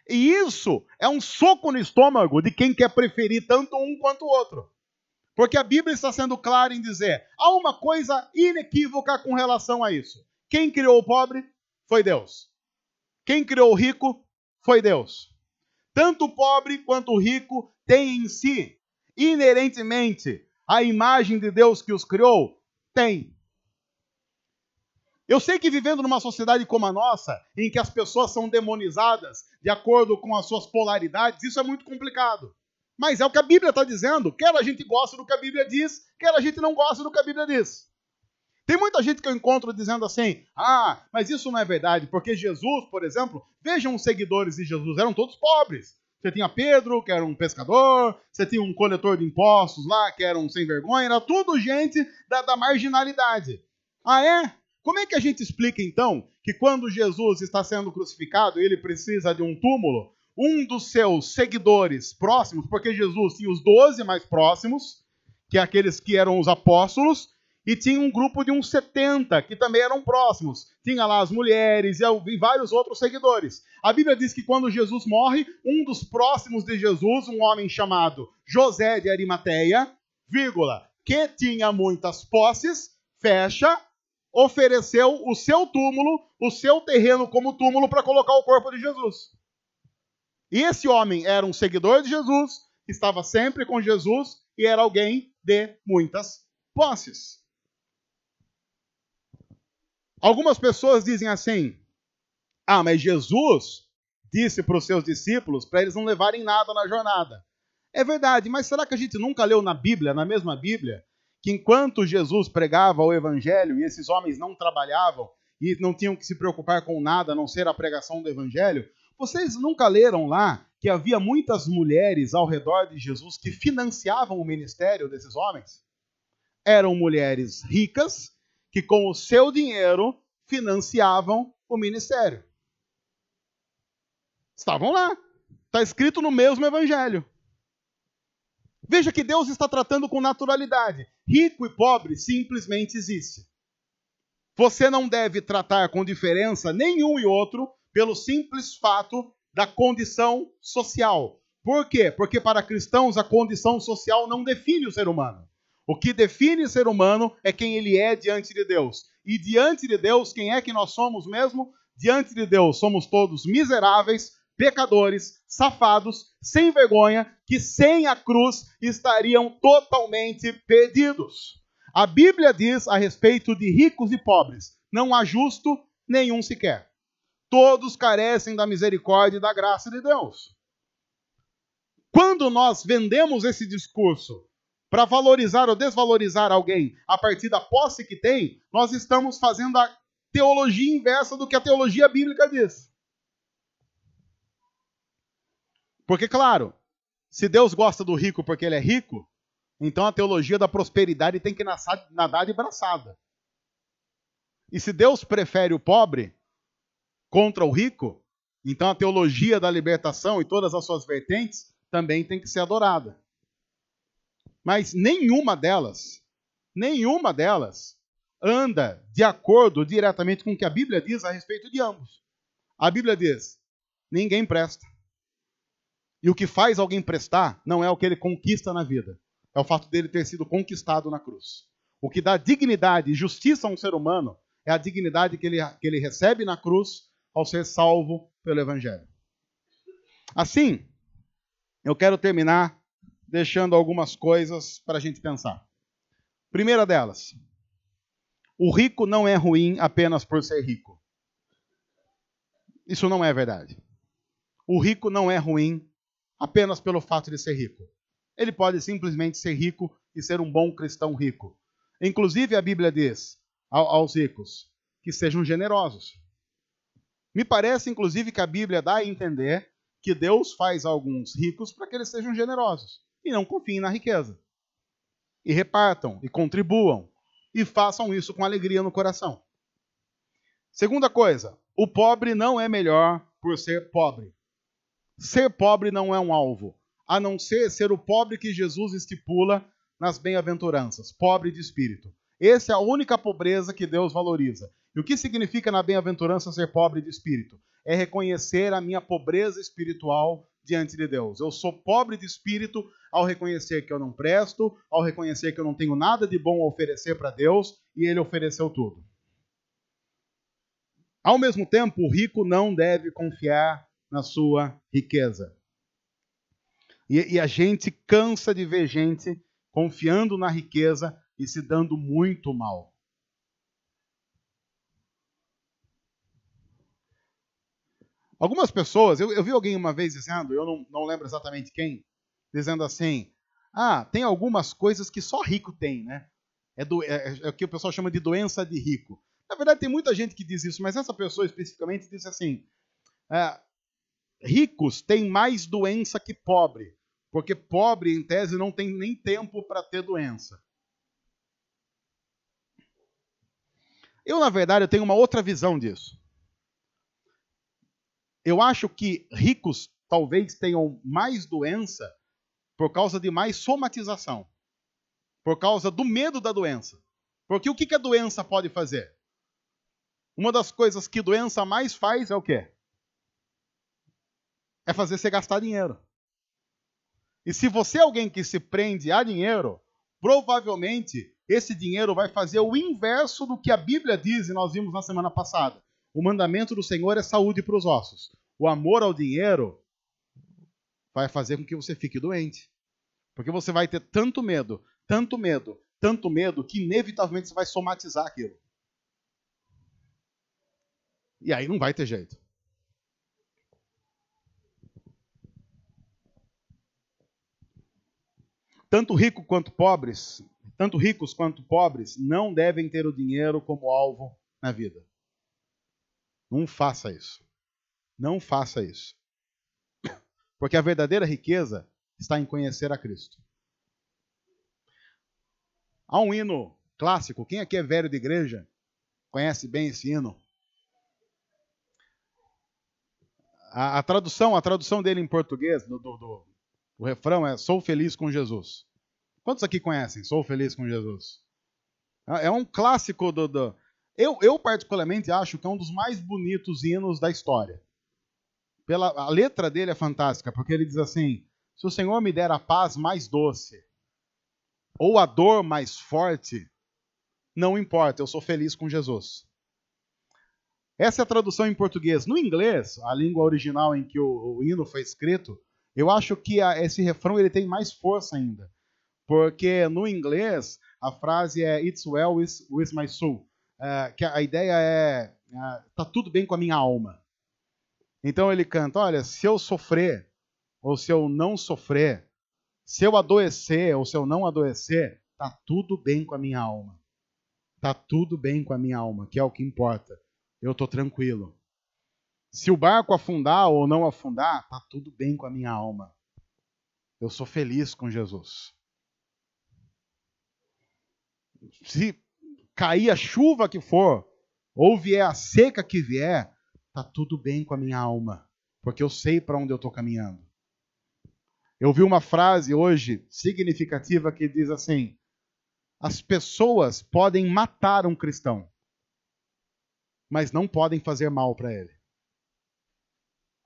E isso é um soco no estômago de quem quer preferir tanto um quanto o outro. Porque a Bíblia está sendo clara em dizer, há uma coisa inequívoca com relação a isso. Quem criou o pobre foi Deus. Quem criou o rico foi Deus. Tanto o pobre quanto o rico têm em si, inerentemente, a imagem de Deus que os criou? Tem. Eu sei que vivendo numa sociedade como a nossa, em que as pessoas são demonizadas de acordo com as suas polaridades, isso é muito complicado. Mas é o que a Bíblia está dizendo. Quer a gente gosta do que a Bíblia diz, quer a gente não gosta do que a Bíblia diz. Tem muita gente que eu encontro dizendo assim, mas isso não é verdade, porque Jesus, por exemplo, vejam os seguidores de Jesus, eram todos pobres. Você tinha Pedro, que era um pescador, você tinha um coletor de impostos lá, que era um sem vergonha, era tudo gente da marginalidade. É? Como é que a gente explica, então, que quando Jesus está sendo crucificado e ele precisa de um túmulo, um dos seus seguidores próximos, porque Jesus tinha os 12 mais próximos, que é aqueles que eram os apóstolos, e tinha um grupo de uns 70, que também eram próximos. Tinha lá as mulheres e vários outros seguidores. A Bíblia diz que quando Jesus morre, um dos próximos de Jesus, um homem chamado José de Arimateia, que tinha muitas posses, ofereceu o seu túmulo, o seu terreno como túmulo para colocar o corpo de Jesus. E esse homem era um seguidor de Jesus, estava sempre com Jesus e era alguém de muitas posses. Algumas pessoas dizem assim, mas Jesus disse para os seus discípulos para eles não levarem nada na jornada. É verdade, mas será que a gente nunca leu na Bíblia, na mesma Bíblia, que enquanto Jesus pregava o Evangelho e esses homens não trabalhavam e não tinham que se preocupar com nada a não ser a pregação do Evangelho, vocês nunca leram lá que havia muitas mulheres ao redor de Jesus que financiavam o ministério desses homens? Eram mulheres ricas que com o seu dinheiro financiavam o ministério. Estavam lá. Está escrito no mesmo Evangelho. Veja que Deus está tratando com naturalidade. Rico e pobre simplesmente existe. Você não deve tratar com diferença nenhum e outro pelo simples fato da condição social. Por quê? Porque para cristãos a condição social não define o ser humano. O que define o ser humano é quem ele é diante de Deus. E diante de Deus, quem é que nós somos mesmo? Diante de Deus, somos todos miseráveis, pecadores, safados, sem vergonha, que sem a cruz estariam totalmente perdidos. A Bíblia diz a respeito de ricos e pobres, não há justo nenhum sequer. Todos carecem da misericórdia e da graça de Deus. Quando nós vendemos esse discurso para valorizar ou desvalorizar alguém a partir da posse que tem, nós estamos fazendo a teologia inversa do que a teologia bíblica diz. Porque, claro, se Deus gosta do rico porque ele é rico, então a teologia da prosperidade tem que nadar de braçada. E se Deus prefere o pobre contra o rico, então a teologia da libertação e todas as suas vertentes também tem que ser adorada. Mas nenhuma delas anda de acordo diretamente com o que a Bíblia diz a respeito de ambos. A Bíblia diz, ninguém presta. E o que faz alguém prestar não é o que ele conquista na vida, é o fato dele ter sido conquistado na cruz. O que dá dignidade e justiça a um ser humano é a dignidade que ele recebe na cruz ao ser salvo pelo Evangelho. Assim, eu quero terminar deixando algumas coisas para a gente pensar. Primeira delas, o rico não é ruim apenas por ser rico. Isso não é verdade. O rico não é ruim apenas pelo fato de ser rico. Ele pode simplesmente ser rico e ser um bom cristão rico. Inclusive, a Bíblia diz aos ricos que sejam generosos. Me parece, inclusive, que a Bíblia dá a entender que Deus faz alguns ricos para que eles sejam generosos e não confiem na riqueza. E repartam, e contribuam, e façam isso com alegria no coração. Segunda coisa, o pobre não é melhor por ser pobre. Ser pobre não é um alvo, a não ser o pobre que Jesus estipula nas bem-aventuranças, pobre de espírito. Essa é a única pobreza que Deus valoriza. E o que significa na bem-aventurança ser pobre de espírito? É reconhecer a minha pobreza espiritual diante de Deus. Eu sou pobre de espírito ao reconhecer que eu não presto, ao reconhecer que eu não tenho nada de bom a oferecer para Deus, e Ele ofereceu tudo. Ao mesmo tempo, o rico não deve confiar na sua riqueza. E a gente cansa de ver gente confiando na riqueza e se dando muito mal. Algumas pessoas, eu vi alguém uma vez dizendo, eu não lembro exatamente quem, dizendo assim, tem algumas coisas que só rico tem, né? É o que o pessoal chama de doença de rico. Na verdade, tem muita gente que diz isso, mas essa pessoa especificamente disse assim, ricos têm mais doença que pobre, porque pobre, em tese, não tem nem tempo para ter doença. Eu, na verdade, eu tenho uma outra visão disso. Eu acho que ricos talvez tenham mais doença por causa de mais somatização, por causa do medo da doença. Porque o que a doença pode fazer? Uma das coisas que doença mais faz é o quê? É fazer você gastar dinheiro. E se você é alguém que se prende a dinheiro, provavelmente esse dinheiro vai fazer o inverso do que a Bíblia diz, e nós vimos na semana passada. O mandamento do Senhor é saúde para os ossos. O amor ao dinheiro vai fazer com que você fique doente. Porque você vai ter tanto medo, que inevitavelmente você vai somatizar aquilo. E aí não vai ter jeito. Tanto ricos quanto pobres, não devem ter o dinheiro como alvo na vida. Não faça isso. Não faça isso. Porque a verdadeira riqueza está em conhecer a Cristo. Há um hino clássico. Quem aqui é velho de igreja conhece bem esse hino. A tradução dele em português, do refrão é Sou feliz com Jesus. Quantos aqui conhecem Sou feliz com Jesus? É um clássico Eu particularmente acho que é um dos mais bonitos hinos da história. A letra dele é fantástica, porque ele diz assim, se o Senhor me der a paz mais doce, ou a dor mais forte, não importa, eu sou feliz com Jesus. Essa é a tradução em português. No inglês, a língua original em que o hino foi escrito, eu acho que esse refrão ele tem mais força ainda. Porque no inglês, a frase é It's well with my soul. Que a ideia é, tá tudo bem com a minha alma. Então ele canta, olha, se eu sofrer, ou se eu não sofrer, se eu adoecer, ou se eu não adoecer, tá tudo bem com a minha alma. Tá tudo bem com a minha alma, que é o que importa. Eu estou tranquilo. Se o barco afundar ou não afundar, tá tudo bem com a minha alma. Eu sou feliz com Jesus. Se cair a chuva que for, ou vier a seca que vier, tá tudo bem com a minha alma, porque eu sei para onde eu estou caminhando. Eu vi uma frase hoje significativa que diz assim, as pessoas podem matar um cristão, mas não podem fazer mal para ele.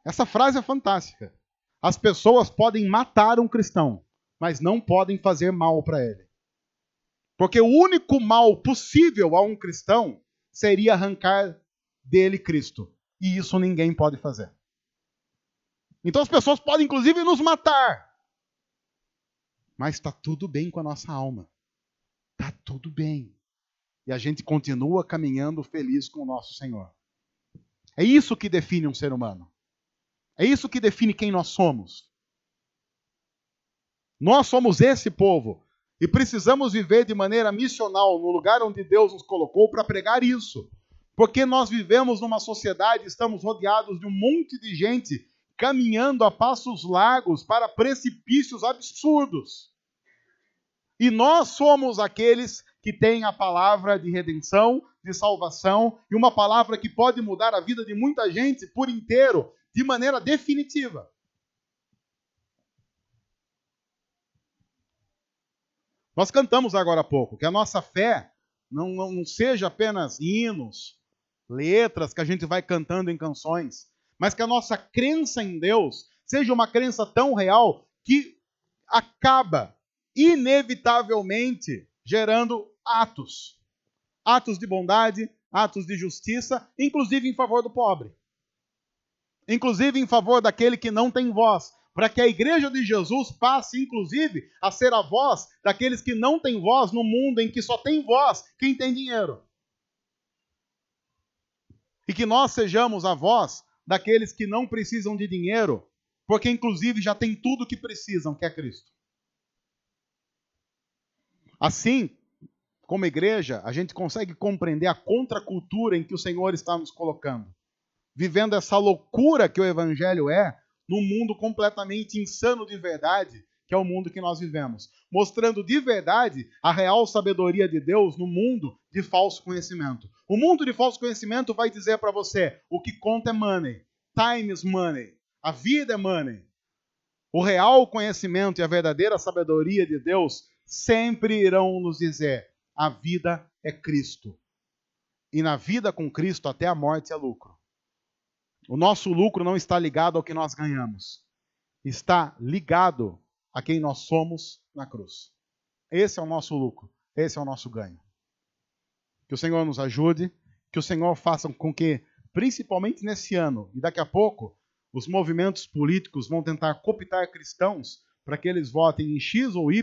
Essa frase é fantástica. As pessoas podem matar um cristão, mas não podem fazer mal para ele. Porque o único mal possível a um cristão seria arrancar dele Cristo. E isso ninguém pode fazer. Então as pessoas podem inclusive nos matar. Mas está tudo bem com a nossa alma. Está tudo bem. E a gente continua caminhando feliz com o nosso Senhor. É isso que define um ser humano. É isso que define quem nós somos. Nós somos esse povo. E precisamos viver de maneira missional no lugar onde Deus nos colocou para pregar isso. Porque nós vivemos numa sociedade, estamos rodeados de um monte de gente caminhando a passos largos para precipícios absurdos. E nós somos aqueles que têm a palavra de redenção, de salvação, e uma palavra que pode mudar a vida de muita gente por inteiro, de maneira definitiva. Nós cantamos agora há pouco que a nossa fé não seja apenas hinos, letras que a gente vai cantando em canções, mas que a nossa crença em Deus seja uma crença tão real que acaba, inevitavelmente, gerando atos. Atos de bondade, atos de justiça, inclusive em favor do pobre. Inclusive em favor daquele que não tem voz. Para que a igreja de Jesus passe, inclusive, a ser a voz daqueles que não têm voz no mundo em que só tem voz quem tem dinheiro. E que nós sejamos a voz daqueles que não precisam de dinheiro, porque inclusive já tem tudo o que precisam, que é Cristo. Assim, como igreja, a gente consegue compreender a contracultura em que o Senhor está nos colocando. Vivendo essa loucura que o Evangelho é, num mundo completamente insano de verdade, que é o mundo que nós vivemos. Mostrando de verdade a real sabedoria de Deus no mundo de falso conhecimento. O mundo de falso conhecimento vai dizer para você, o que conta é money. Time is money. A vida é money. O real conhecimento e a verdadeira sabedoria de Deus sempre irão nos dizer, a vida é Cristo. E na vida com Cristo até a morte é lucro. O nosso lucro não está ligado ao que nós ganhamos. Está ligado a quem nós somos na cruz. Esse é o nosso lucro. Esse é o nosso ganho. Que o Senhor nos ajude. Que o Senhor faça com que, principalmente nesse ano, e daqui a pouco, os movimentos políticos vão tentar cooptar cristãos para que eles votem em X ou Y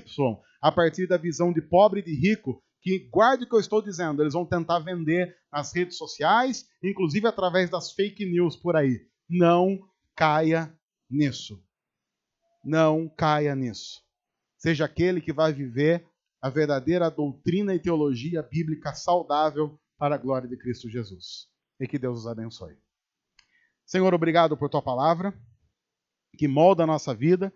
a partir da visão de pobre e de rico, que, guarde o que eu estou dizendo, eles vão tentar vender nas redes sociais, inclusive através das fake news por aí. Não caia nisso. Não caia nisso. Seja aquele que vai viver a verdadeira doutrina e teologia bíblica saudável para a glória de Cristo Jesus. E que Deus os abençoe. Senhor, obrigado por tua palavra, que molda a nossa vida,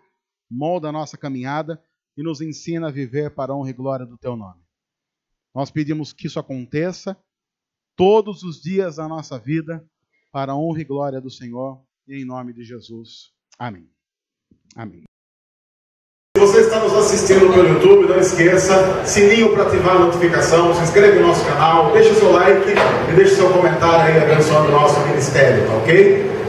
molda a nossa caminhada e nos ensina a viver para a honra e glória do teu nome. Nós pedimos que isso aconteça todos os dias da nossa vida, para a honra e glória do Senhor, e em nome de Jesus. Amém. Amém. Se você está nos assistindo pelo YouTube, não esqueça, sininho para ativar a notificação, se inscreve no nosso canal, deixa o seu like e deixa o seu comentário aí abençoando o nosso ministério, ok?